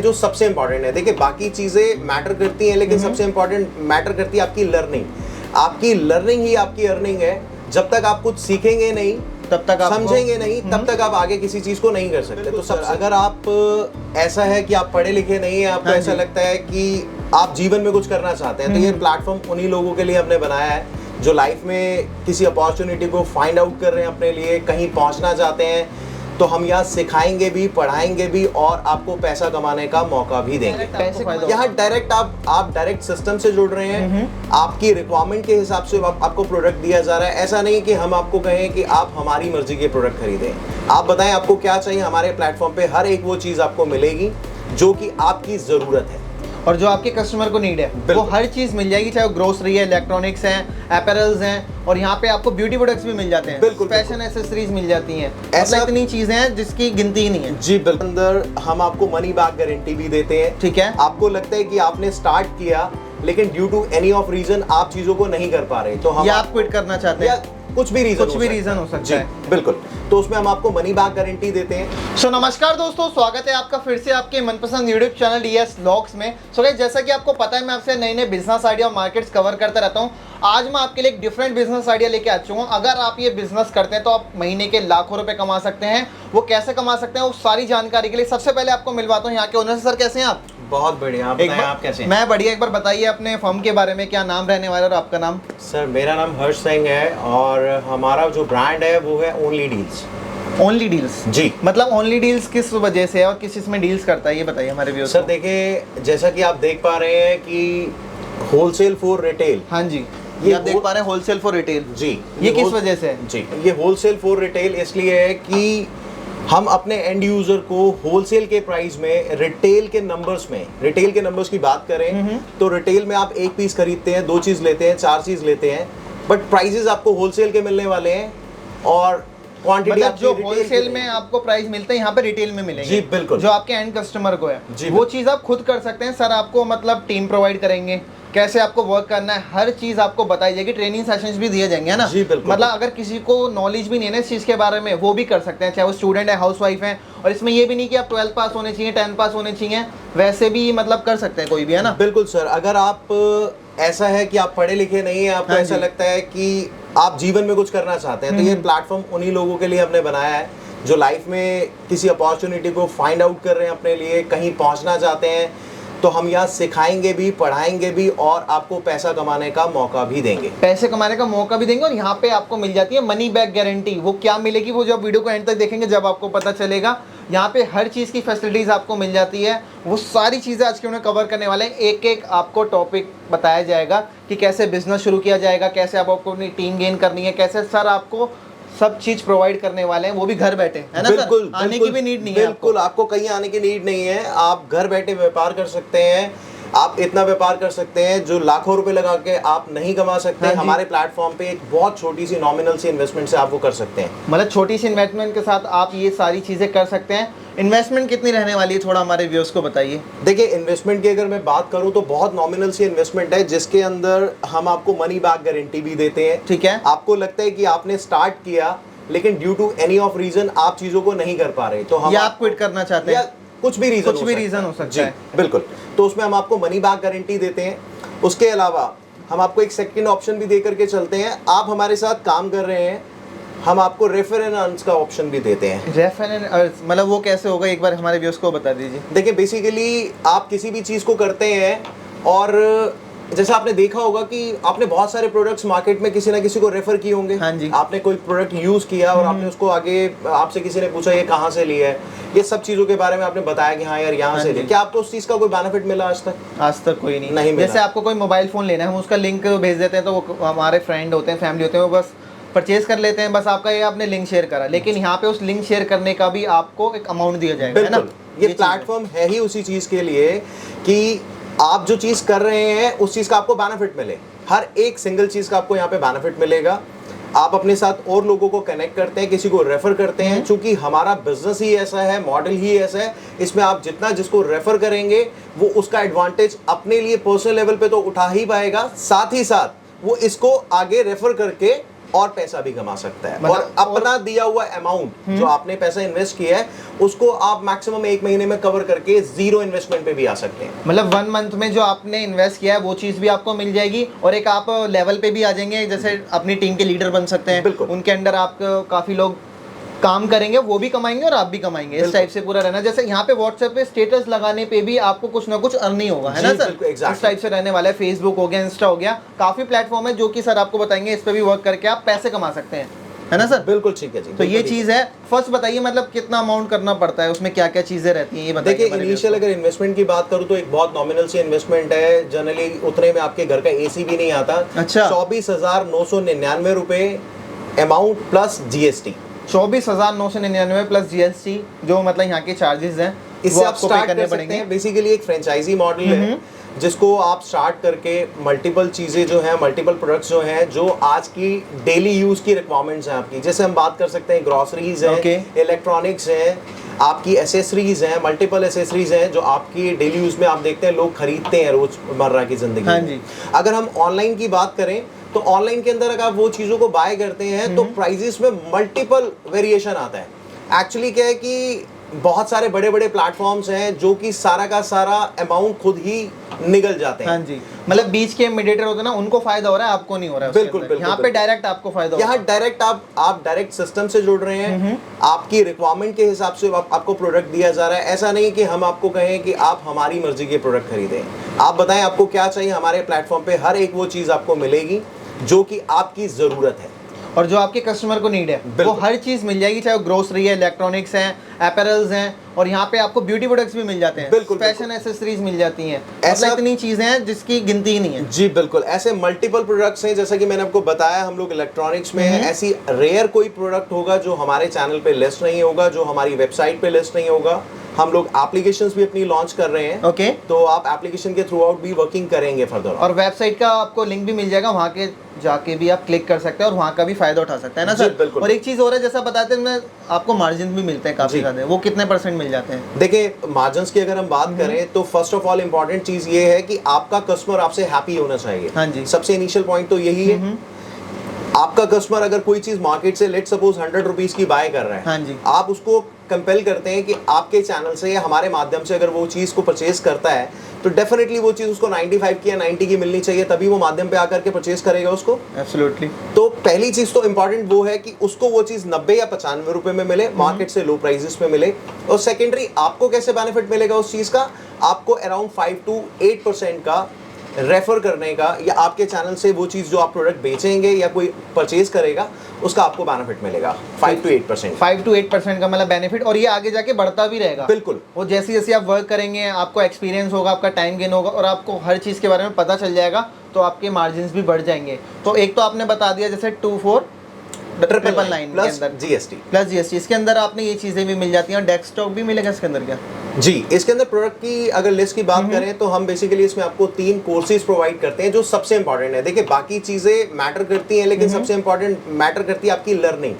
जो सबसे इंपॉर्टेंट है, देखिए बाकी चीजें मैटर करती हैं लेकिन सबसे इंपॉर्टेंट मैटर करती है आपकी लर्निंग। आपकी लर्निंग ही आपकी अर्निंग है। जब तक आप कुछ सीखेंगे नहीं, तब तक आप समझेंगे नहीं, तब तक आप आगे किसी चीज को नहीं कर सकते। तो सर अगर आप ऐसा है कि आप पढ़े लिखे नहीं है, आपको ऐसा लगता है कि आप जीवन में कुछ करना चाहते हैं, तो ये प्लेटफॉर्म उन्हीं लोगों के लिए हमने बनाया है जो लाइफ में किसी अपॉर्चुनिटी को फाइंड आउट कर रहे हैं, अपने लिए कहीं पहुंचना चाहते हैं। तो हम यहाँ सिखाएंगे भी, पढ़ाएंगे भी और आपको पैसा कमाने का मौका भी देंगे। यहाँ डायरेक्ट आप डायरेक्ट सिस्टम से जुड़ रहे हैं। आपकी रिक्वायरमेंट के हिसाब से आपको प्रोडक्ट दिया जा रहा है। ऐसा नहीं कि हम आपको कहें कि आप हमारी मर्जी के प्रोडक्ट खरीदें। आप बताएं आपको क्या चाहिए, हमारे प्लेटफॉर्म पे हर एक वो चीज़ आपको मिलेगी जो कि आपकी ज़रूरत है और जो आपके कस्टमर को नीड है वो हर चीज़ मिल जाएगी, चाहे वो ग्रोसरी है, इलेक्ट्रॉनिक्स हैं, अपैरल्स हैं, और यहाँ पे आपको ब्यूटी प्रोडक्ट्स भी मिल जाते हैं। बिल्कुल, फैशन एसेसरीज मिल जाती हैं। ऐसा इतनी चीज़ें हैं जिसकी गिनती ही नहीं है। जी बिल्कुल। अंदर हम आपको मनी बैक गारंटी भी देते हैं। ठीक है। आपको लगता है कि आपने स्टार्ट किया लेकिन due to any of reason आप चीज़ों को नहीं कर पा रहे, तो हम या आप क्विट करना चाहते हैं, कुछ भी रीजन हो सकता है। बिल्कुल, तो उसमें हम आपको मनी बैक गारंटी देते हैं। सो नमस्कार दोस्तों, स्वागत है आपका फिर से आपके मनपसंद यूट्यूब चैनल डीएस व्लॉग्स में। सो गाइस, जैसा कि आपको पता है मैं आपसे नए नए बिजनेस आइडिया और मार्केट्स कवर करता रहता हूँ। आज मैं आपके लिए एक डिफरेंट बिजनेस आइडिया लेके आ चुका हूँ। अगर आप ये बिजनेस करते हैं तो आप महीने के लाखों रुपए कमा सकते हैं। वो कैसे कमा सकते हैं, वो सारी जानकारी के लिए सबसे पहले आपको मिलवाता हूँ यहाँ के ओनर से। सर कैसे हैं आप? बहुत बढ़िया, आप बताएं आप कैसे हैं? मैं बढ़िया। एक बार बताइए अपने फर्म के बारे में, क्या नाम रहने वाला है और आपका नाम? सर मेरा नाम हर्ष सिंह है और हमारा जो ब्रांड है वो है ओनली डील्स। ओनली डील्स जी, मतलब ओनली डील्स किस वजह से है और किस इसमें डील्स करता है, ये बताइए हमारे व्यूअर्स सर देखिए, जैसा कि आप देख पा रहे हैं कि होलसेल फॉर रिटेल। हाँ जी, ये आप देख पा रहे हैं होलसेल फॉर रिटेल। जी, ये किस वजह से है? जी, ये होलसेल फॉर रिटेल इसलिए है कि हम अपने एंड यूजर को होलसेल के प्राइस में रिटेल के नंबर्स की बात करें तो रिटेल में आप एक पीस खरीदते हैं, 2 चीज लेते हैं, 4 चीज लेते हैं, बट प्राइसेस आपको होलसेल के मिलने वाले हैं और क्वांटिटी मतलब जो होलसेल में आपको प्राइस मिलते हैं यहाँ पे रिटेल में मिलेंगे। जी बिल्कुल, जो आपके एंड कस्टमर को है वो चीज आप खुद कर सकते हैं। सर आपको मतलब टीम प्रोवाइड करेंगे, कैसे आपको वर्क करना है, हर चीज आपको बताई जाएगी। ट्रेनिंग सेशंस भी दिए जाएंगे, है ना? जी बिल्कुल। मतलब अगर किसी को नॉलेज भी नहीं है ना इस चीज के बारे में, वो भी कर सकते हैं, चाहे वो स्टूडेंट है, हाउस वाइफ है। और इसमें ये भी नहीं कि आप 12th पास होने चाहिए, 10th पास होने चाहिए, वैसे भी मतलब कर सकते हैं कोई भी, है ना? बिल्कुल सर। अगर आप ऐसा है कि आप पढ़े लिखे नहीं है, आपको ऐसा लगता है कि आप जीवन में कुछ करना चाहते हैं, तो ये प्लेटफॉर्म उन्हीं लोगों के लिए हमने बनाया है जो लाइफ में किसी अपॉर्चुनिटी को फाइंड आउट कर रहे हैं, अपने लिए कहीं पहुंचना चाहते हैं। तो हम यहाँ सिखाएंगे भी, पढ़ाएंगे भी और आपको पैसा कमाने का मौका भी देंगे। पैसे कमाने का मौका भी देंगे और यहाँ पे आपको मिल जाती है मनी बैक गारंटी। वो क्या मिलेगी, वो जब वीडियो को एंड तक देखेंगे जब आपको पता चलेगा। यहाँ पे हर चीज़ की फैसिलिटीज़ आपको मिल जाती है। वो सारी चीज़ें आज के उन्हें कवर करने वाले हैं। एक एक आपको टॉपिक बताया जाएगा कि कैसे बिजनेस शुरू किया जाएगा, कैसे आपको अपनी टीम गेन करनी है, कैसे सर आपको सब चीज प्रोवाइड करने वाले हैं, वो भी घर बैठे, है ना? बिल्कुल, सर आने की भी नीड नहीं है। बिल्कुल, आपको कहीं आने की नीड नहीं है। आप घर बैठे व्यापार कर सकते हैं। आप इतना व्यापार कर सकते हैं जो लाखों रुपए लगा के आप नहीं कमा सकते। हमारे प्लेटफॉर्म पे एक बहुत छोटी सी नॉमिनल सी इन्वेस्टमेंट से आप वो कर सकते हैं। मतलब छोटी सी इन्वेस्टमेंट के साथ आप ये सारी चीजें कर सकते हैं। इन्वेस्टमेंट कितनी रहने वाली है, थोड़ा हमारे व्यूअर्स को बताइए। देखिए, इन्वेस्टमेंट की अगर मैं बात करूं तो बहुत नॉमिनल सी इन्वेस्टमेंट है जिसके अंदर हम आपको मनी बैक गारंटी भी देते हैं। ठीक है। आपको लगता है कि आपने स्टार्ट किया लेकिन due to any of reason आप चीजों को नहीं कर पा रहे, तो हम या आप क्विट करना चाहते हैं, कुछ भी रीजन हो सकता है। बिल्कुल, तो उसमें हम आपको मनी बैक गारंटी देते हैं। उसके अलावा हम आपको एक सेकंड ऑप्शन भी दे करके चलते हैं। आप हमारे साथ काम कर रहे हैं, हम आपको रेफर एंड अर्न्स का ऑप्शन भी देते हैं। रेफर एंड अर्न्स मतलब वो कैसे होगा, एक बार हमारे व्यूअर्स को बता दीजिए। देखिए, बेसिकली आप किसी भी चीज़ को करते हैं और जैसा आपने देखा होगा कि आपने बहुत सारे प्रोडक्ट्स मार्केट में किसी ना किसी को रेफर किए होंगे। हाँ जी। आपने कोई प्रोडक्ट यूज़ किया और आपने उसको आगे, आपसे किसी ने पूछा ये कहाँ से लिया है, ये सब चीज़ों के बारे में आपने बताया कि हाँ यार यहाँ से लिया। क्या आपको उस चीज़ का कोई बेनिफिट मिला आज तक? आज तक कोई नहीं मिला। जैसे आपको कोई मोबाइल फ़ोन लेना है, हम उसका लिंक भेज देते हैं, तो वो हमारे फ्रेंड होते हैं, फैमिली होते हैं, वो बस परचेज कर लेते हैं, बस आपका ये आपने लिंक शेयर करा। लेकिन यहाँ पे उस लिंक शेयर करने का भी आपको एक अमाउंट दिया जाएगा, है ना? ये प्लेटफॉर्म है ही उसी चीज़ के लिए कि आप जो चीज़ कर रहे हैं उस चीज़ का आपको बेनिफिट मिले। हर एक सिंगल चीज़ का आपको यहाँ पे बेनिफिट मिलेगा। आप अपने साथ और लोगों को कनेक्ट करते हैं, किसी को रेफर करते हैं। चूंकि हमारा बिजनेस ही ऐसा है, मॉडल ही ऐसा है, इसमें आप जितना जिसको रेफर करेंगे वो उसका एडवांटेज अपने लिए पर्सनल लेवल पे तो उठा ही पाएगा, साथ ही साथ वो इसको आगे रेफर करके और पैसा भी कमा सकता है। मतलब और अपना दिया हुआ अमाउंट जो आपने पैसा इन्वेस्ट किया है उसको आप मैक्सिमम 1 महीने में कवर करके 0 इन्वेस्टमेंट पे भी आ सकते हैं। मतलब 1 मंथ में जो आपने इन्वेस्ट किया है वो चीज़ भी आपको मिल जाएगी, और एक आप लेवल पे भी आ जाएंगे, जैसे अपनी टीम के लीडर बन सकते हैं, बिल्कुल। उनके अंडर आप काफ़ी लोग काम करेंगे, वो भी कमाएंगे और आप भी कमाएंगे, इस टाइप से पूरा रहना। जैसे यहाँ पे व्हाट्सएप पे स्टेटस लगाने पे भी आपको कुछ ना कुछ अर्निंग होगा, है ना जी, सर? बिल्कुल, exactly। इस टाइप से रहने वाला है। फेसबुक हो गया, इंस्टा हो गया, काफ़ी प्लेटफॉर्म है जो कि सर आपको बताएंगे, इस पे भी वर्क करके आप पैसे कमा सकते हैं, है ना सर? बिल्कुल ठीक है जी। तो ये चीज़ है। फर्स्ट बताइए मतलब कितना अमाउंट करना पड़ता है, उसमें क्या क्या चीज़ें रहती हैं, ये बताइए। देखिए इनिशियल अगर इन्वेस्टमेंट की बात करूं तो एक बहुत नॉमिनल सी इन्वेस्टमेंट है, जनरली उतने में आपके घर का एसी भी नहीं आता। अच्छा। 24,999 रुपए amount plus GST. 24,999 plus GST, जो मतलब यहाँ के चार्जेस हैं इससे वो आप आपको पे स्टार्ट करने कर सकते पड़ेंगे। हैं। बेसिकली एक फ्रेंचाइजी मॉडल है जिसको आप स्टार्ट करके मल्टीपल चीज़ें जो हैं, मल्टीपल प्रोडक्ट्स जो हैं, जो आज की डेली यूज़ की रिक्वायरमेंट्स हैं आपकी, जैसे हम बात कर सकते हैं ग्रॉसरीज हैं, इलेक्ट्रॉनिक्स हैं, आपकी एसेसरीज हैं, मल्टीपल एसेसरीज हैं जो आपकी डेली यूज़ में आप देखते हैं लोग खरीदते हैं रोज़मर्रा की ज़िंदगी हाँ में। जी। अगर हम ऑनलाइन की बात करें तो ऑनलाइन के अंदर अगर आप वो चीज़ों को बाय करते हैं तो प्राइजेस में मल्टीपल वेरिएशन आता है। एक्चुअली क्या है कि बहुत सारे बड़े बड़े प्लेटफॉर्म्स हैं जो कि सारा का सारा अमाउंट खुद ही निकल जाते हैं। हाँ जी, मतलब बीच के मीडिएटर होते हैं ना, उनको फायदा हो रहा है, आपको नहीं हो रहा है। बिल्कुल, बिल्कुल, यहाँ पे डायरेक्ट आपको फायदा हो रहा यहाँ है। डायरेक्ट आप डायरेक्ट सिस्टम से जुड़ रहे हैं, आपकी रिक्वायरमेंट के हिसाब से आपको प्रोडक्ट दिया जा रहा है। ऐसा नहीं कि हम आपको कहें कि आप हमारी मर्जी के प्रोडक्ट खरीदें। आप बताएं आपको क्या चाहिए, हमारे प्लेटफॉर्म पे हर एक वो चीज़ आपको मिलेगी जो कि आपकी ज़रूरत है और जो आपके कस्टमर को नीड है वो हर चीज़ मिल जाएगी, चाहे वो ग्रोसरी है, इलेक्ट्रॉनिक्स हैं, अपैरल्स हैं, और यहाँ पे आपको ब्यूटी प्रोडक्ट्स भी मिल जाते हैं। बिल्कुल, फैशन एसेसरीज मिल जाती हैं। ऐसा मतलब इतनी चीज़ें हैं जिसकी गिनती ही नहीं है। जी बिल्कुल, ऐसे मल्टीपल प्रोडक्ट्स हैं, जैसा कि मैंने आपको बताया हम लोग इलेक्ट्रॉनिक्स में हैं। ऐसी रेयर कोई प्रोडक्ट होगा जो हमारे चैनल पे लिस्ट नहीं होगा, जो हमारी वेबसाइट पे लिस्ट नहीं होगा। हम लोग एप्लीकेशंस भी अपनी लॉन्च कर रहे हैं। ओके। तो आप एप्लीकेशन के थ्रू आउट भी वर्किंग करेंगे फर्दर। और वेबसाइट का आपको लिंक भी मिल जाएगा, वहाँ के जाके भी आप क्लिक कर सकते हैं और वहाँ का भी फायदा उठा सकते हैं ना सर? बिल्कुल। और एक चीज़ और है, जैसा बताते हैं आपको मार्जिन भी मिलते हैं काफ़ी ज़्यादा, वो कितने % मिल जाते हैं? देखिए मार्जिन्स की अगर हम बात करें तो फर्स्ट ऑफ ऑल इंपॉर्टेंट चीज ये है कि आपका कस्टमर आपसे हैप्पी होना चाहिए। हाँ जी। सबसे इनिशियल पॉइंट तो यही है। आपका कस्टमर अगर कोई चीज मार्केट से लेट सपोज 100 रुपीज की बाय कर रहा है, हाँ जी। आप उसको कंपेल करते हैं कि आपके चैनल से या हमारे माध्यम से अगर वो चीज को परचेज करता है तो डेफिनेटली वो चीज उसको 95 की या 90 की मिलनी चाहिए, तभी वो माध्यम पे आकर के परचेज करेगा उसको। एब्सोल्युटली। तो पहली चीज तो इंपॉर्टेंट वो है कि उसको वो चीज 90 या 95 रुपए में मिले, मार्केट से लो प्राइसेस में मिले। और सेकेंडरी आपको कैसे बेनिफिट मिलेगा उस चीज का, आपको अराउंड 5 to 8% का रेफर करने का, या आपके चैनल से वो चीज जो आप प्रोडक्ट बेचेंगे या कोई परचेज करेगा उसका आपको बेनिफिट मिलेगा 5 to 8%। 5 to 8% का मतलब बेनिफिट, और ये आगे जाके बढ़ता भी रहेगा। बिल्कुल। वो जैसे जैसे आप वर्क करेंगे आपको एक्सपीरियंस होगा, आपका टाइम गेन होगा और आपको हर चीज़ के बारे में पता चल जाएगा, तो आपके मार्जिन भी बढ़ जाएंगे। तो एक तो आपने बता दिया जैसे 24,999 के प्लस अंदर जीएसटी। प्लस जीएसटी, इसके अंदर आपने ये चीज़ें भी मिल जाती हैं। और डेस्कटॉप भी मिलेगा इसके अंदर क्या? जी, इसके अंदर प्रोडक्ट की अगर लिस्ट की बात करें तो हम बेसिकली इसमें आपको 3 कोर्सेज प्रोवाइड करते हैं जो सबसे इंपॉर्टेंट है। देखिए बाकी चीजें मैटर करती हैं लेकिन सबसे इंपॉर्टेंट मैटर करती है आपकी लर्निंग।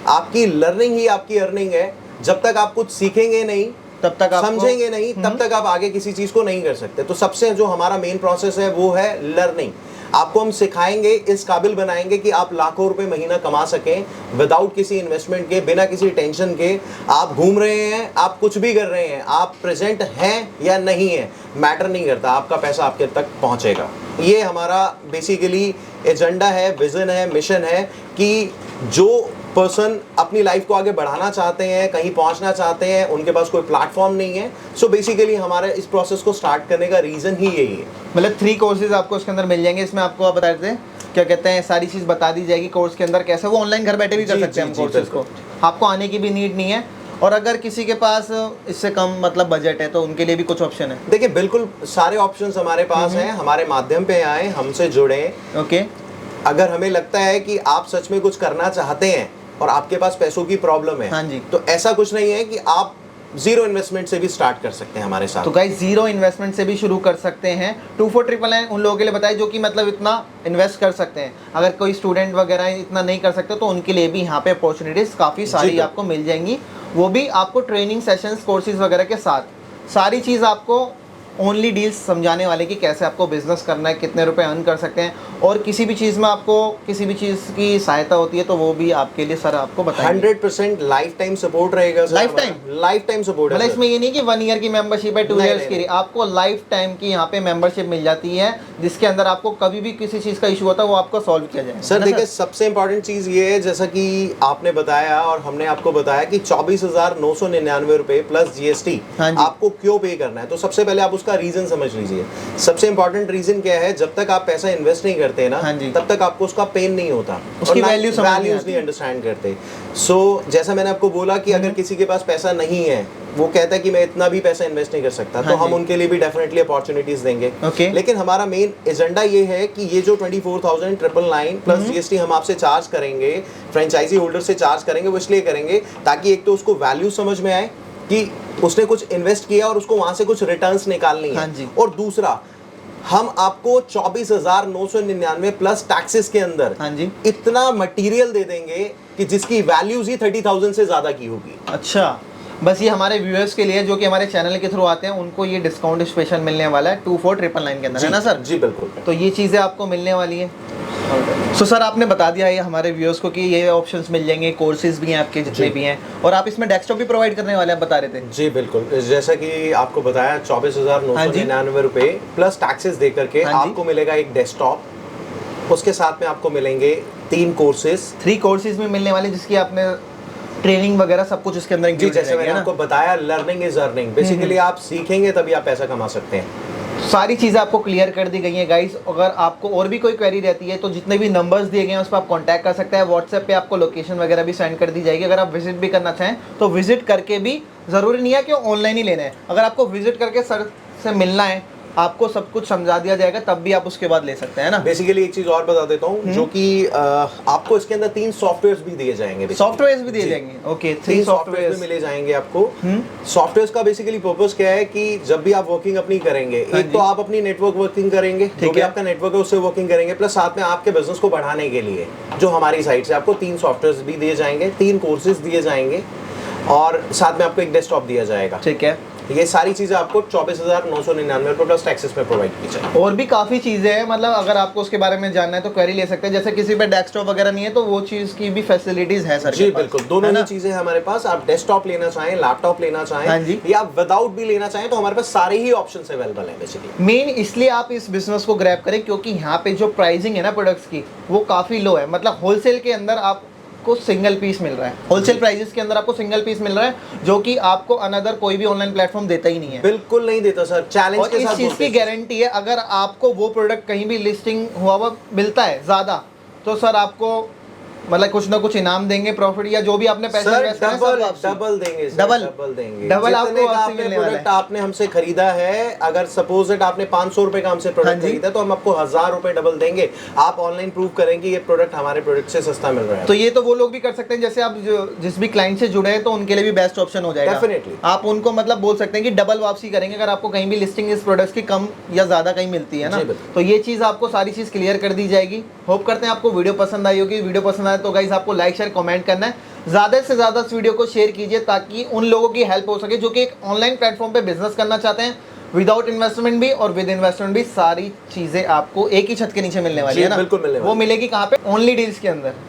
आपकी लर्निंग ही आपकी अर्निंग है। जब तक आप कुछ सीखेंगे नहीं, तब तक आप समझेंगे नहीं, तब तक आप आगे किसी चीज को नहीं कर सकते। तो सबसे जो हमारा मेन प्रोसेस है वो है लर्निंग। आपको हम सिखाएंगे, इस काबिल बनाएंगे कि आप लाखों रुपए महीना कमा सकें विदाउट किसी इन्वेस्टमेंट के, बिना किसी टेंशन के। आप घूम रहे हैं, आप कुछ भी कर रहे हैं, आप प्रेजेंट हैं या नहीं है, मैटर नहीं करता, आपका पैसा आपके तक पहुंचेगा। ये हमारा बेसिकली एजेंडा है, विजन है, मिशन है कि जो पर्सन अपनी लाइफ को आगे बढ़ाना चाहते हैं, कहीं पहुंचना चाहते हैं, उनके पास कोई प्लेटफॉर्म नहीं है। सो बेसिकली हमारे इस प्रोसेस को स्टार्ट करने का रीजन ही यही है। मतलब 3 कोर्सेज आपको इसके अंदर मिल जाएंगे। इसमें आपको आप बता देते हैं क्या कहते हैं, सारी चीज़ बता दी जाएगी कोर्स के अंदर, कैसे वो ऑनलाइन घर बैठे भी कर सकते हैं हम कोर्सेज को। आपको आने की भी नीड नहीं है। और अगर किसी के पास इससे कम मतलब बजट है तो उनके लिए भी कुछ ऑप्शन है? देखिए बिल्कुल सारे ऑप्शंस हमारे पास हैं। हमारे माध्यम पे आए, हमसे जुड़े। ओके। अगर हमें लगता है कि आप सच में कुछ करना चाहते हैं और आपके पास पैसों की प्रॉब्लम है, हाँ जी, तो ऐसा कुछ नहीं है कि आप 0 इन्वेस्टमेंट से भी स्टार्ट कर सकते हैं हमारे साथ। तो गाइस 0 इन्वेस्टमेंट से भी शुरू कर सकते हैं। 2499 उन लोगों के लिए बताइए जो कि मतलब इतना इन्वेस्ट कर सकते हैं। अगर कोई स्टूडेंट वगैरह इतना नहीं कर सकते तो उनके लिए भी यहाँ पे अपॉर्चुनिटीज काफ़ी सारी आपको मिल जाएंगी, वो भी आपको ट्रेनिंग सेशंस, कोर्सेज वगैरह के साथ। सारी चीज़ आपको ओनली डील्स समझाने वाले कि कैसे आपको बिजनेस करना है, कितने रुपए अर्न कर सकते हैं, और किसी भी चीज़ में आपको किसी भी चीज़ की सहायता होती है तो वो भी आपके लिए सर आपको बताएंगे। 100% लाइफ टाइम सपोर्ट रहेगा सर। लाइफ टाइम सपोर्ट है। मतलब इसमें ये नहीं कि 1 ईयर की मेंबरशिप है, 2 नहीं, ईयर्स की, आपको लाइफ टाइम की यहाँ पे मेंबरशिप मिल जाती है, जिसके अंदर आपको कभी भी किसी चीज़ का इशू होता है वो आपको सॉल्व किया जाएगा। सर देखिए, सबसे इंपॉर्टेंट चीज ये है, जैसा कि आपने बताया और हमने आपको बताया कि 24,999 रुपए प्लस जीएसटी आपको क्यों पे करना है। तो सबसे पहले आप उसका रीजन समझ लीजिए। सबसे इंपॉर्टेंट रीजन क्या है, जब तक आप पैसा इन्वेस्ट नहीं करते ना, तब तक आपको उसका पेन नहीं होता, उसकी वैल्यूज नहीं अंडरस्टैंड करते। सो जैसा मैंने आपको बोला कि अगर किसी के पास पैसा नहीं है, वो कहता है कि मैं इतना भी पैसा इन्वेस्ट नहीं कर सकता, तो हम उनके लिए भी डेफिनेटली अपॉर्चुनिटीज देंगे। लेकिन हमारा मेन एजेंडा ये है कि ये जो 24,999 प्लस जीएसटी हम आपसे चार्ज करेंगे, फ्रेंचाइजी होल्डर से चार्ज करेंगे, वो इसलिए करेंगे ताकि एक तो उसको वैल्यू समझ में आए कि उसने कुछ इन्वेस्ट किया और उसको वहां से कुछ रिटर्न्स निकालनी है, और दूसरा हम आपको 24,999 प्लस टैक्सेस के अंदर इतना मटेरियल दे देंगे कि जिसकी वैल्यूज ही 30,000 से ज्यादा की होगी। अच्छा, बस ये हमारे व्यूअर्स के लिए जो कि हमारे चैनल के थ्रू आते हैं उनको ये डिस्काउंट स्पेशल मिलने वाला है 24,999 के अंदर, है ना सर? जी बिल्कुल। तो ये चीज़ें आपको मिलने वाली है। सो सर आपने बता दिया है हमारे व्यूअर्स को कि ये ऑप्शंस मिल जाएंगे, कोर्सेज भी हैं आपके जितने भी हैं, और आप इसमें डेस्कटॉप भी प्रोवाइड करने वाले हैं, बता रहे थे। जी बिल्कुल, जैसा कि आपको बताया 24,999 रुपए प्लस टैक्सेस दे करके आपको मिलेगा एक डेस्कटॉप, उसके साथ में आपको मिलेंगे 3 कोर्सेज। 3 कोर्सेज में मिलने वाले, जिसकी आपने ट्रेनिंग वगैरह सब कुछ इसके अंदर इंक्लूड है। जैसे मैंने आपको बताया, लर्निंग इज अर्निंग। बेसिकली आप सीखेंगे तभी आप पैसा कमा सकते हैं। सारी चीज़ें आपको क्लियर कर दी गई हैं गाइस। अगर आपको और भी कोई क्वेरी रहती है तो जितने भी नंबर्स दिए गए हैं उस पर आप कांटेक्ट कर सकते हैं। व्हाट्सएप पे आपको लोकेशन वगैरह भी सेंड कर दी जाएगी। अगर आप विजिट भी करना चाहें तो विजिट करके भी, ज़रूरी नहीं है कि ऑनलाइन ही लेना है, अगर आपको विजिट करके सर से मिलना है, आपको सब कुछ समझा दिया जाएगा, तब भी आप उसके बाद ले सकते हैं ना। बेसिकली एक चीज और बता देता हूँ, जो कि आपको इसके अंदर 3 सॉफ्टवेयर्स भी दिए जाएंगे। सॉफ्टवेयर्स भी दिए जाएंगे, ओके। 3 सॉफ्टवेयर भी मिले जाएंगे आपको। सॉफ्टवेयर्स का बेसिकली पर्पस क्या है कि जब भी आप वर्किंग अपनी करेंगे, एक तो आप अपनी नेटवर्क वर्किंग करेंगे, जो भी आपका नेटवर्क है उससे वर्किंग करेंगे, प्लस साथ में आपके बिजनेस को बढ़ाने के लिए जो हमारी साइड से आपको 3 सॉफ्टवेयर भी दिए जाएंगे, 3 कोर्सेज दिए जाएंगे, और साथ में आपको एक डेस्कटॉप दिया जाएगा। ठीक है, ये सारी चीजें आपको 24,999 रुपए प्लस टैक्सेस में प्रोवाइड की जाएगी। और भी काफी चीजें हैं, मतलब अगर आपको उसके बारे में जानना है तो क्वेरी ले सकते हैं। जैसे किसी पे डेस्कटॉप वगैरह नहीं है तो वो चीज की भी फैसिलिटीज है सर। जी बिल्कुल, दोनों ही चीजें हमारे पास। आप डेस्कटॉप लेना चाहें, लैपटॉप लेना चाहें, या विदाउट भी लेना चाहें, तो हमारे पास सारे ही ऑप्शंस अवेलेबल है। बेसिकली मेन इसलिए आप इस बिजनेस को ग्रैब करें क्योंकि यहाँ पे जो प्राइसिंग है ना प्रोडक्ट्स की, वो काफी लो है। मतलब होलसेल के अंदर आप को सिंगल पीस मिल रहा है, होलसेल प्राइसेस के अंदर आपको सिंगल पीस मिल रहा है, जो कि आपको अनदर कोई भी ऑनलाइन प्लेटफॉर्म देता ही नहीं है। बिल्कुल नहीं देता सर, चैलेंज के साथ। इस चीज की गारंटी है, अगर आपको वो प्रोडक्ट कहीं भी लिस्टिंग हुआ मिलता है ज्यादा, तो सर आपको मतलब कुछ ना कुछ इनाम देंगे, प्रॉफिट या जो भी आपने पैसे इन्वेस्ट किया डबल देंगे, डबल आपको प्रोडक्ट आपने हमसे खरीदा है। अगर सपोज इट आपने 500 रुपए का हमसे प्रोडक्ट खरीदा, तो हम आपको 1000 रुपए डबल देंगे। आप ऑनलाइन प्रूव करेंगे ये प्रोडक्ट हमारे प्रोडक्ट से सस्ता मिल रहा है। तो ये तो वो लोग भी कर सकते हैं, जैसे आप जिस भी क्लाइंट से जुड़े हैं तो उनके लिए भी बेस्ट ऑप्शन हो जाएगा। डेफिनेटली आप उनको मतलब बोल सकते हैं कि डबल वापसी करेंगे अगर आपको कहीं भी लिस्टिंग इस प्रोडक्ट्स की कम या ज्यादा कहीं मिलती है ना। तो ये चीज आपको सारी चीज क्लियर कर दी जाएगी। होप करते हैं आपको वीडियो पसंद आई होगी। वीडियो पसंद आए तो गाइस आपको लाइक शेयर कमेंट करना है, ज़्यादा से ज़्यादा इस वीडियो को शेयर कीजिए ताकि उन लोगों की हेल्प हो सके जो कि एक ऑनलाइन प्लेटफॉर्म पे बिजनेस करना चाहते हैं, विदाउट इन्वेस्टमेंट भी और विद इन्वेस्टमेंट भी। सारी चीज़ें आपको एक ही छत के नीचे मिलने वाली है ना। बिल्कुल मिलने वाली। वो मिलेगी कहाँ पे? ओनली डील्स के अंदर।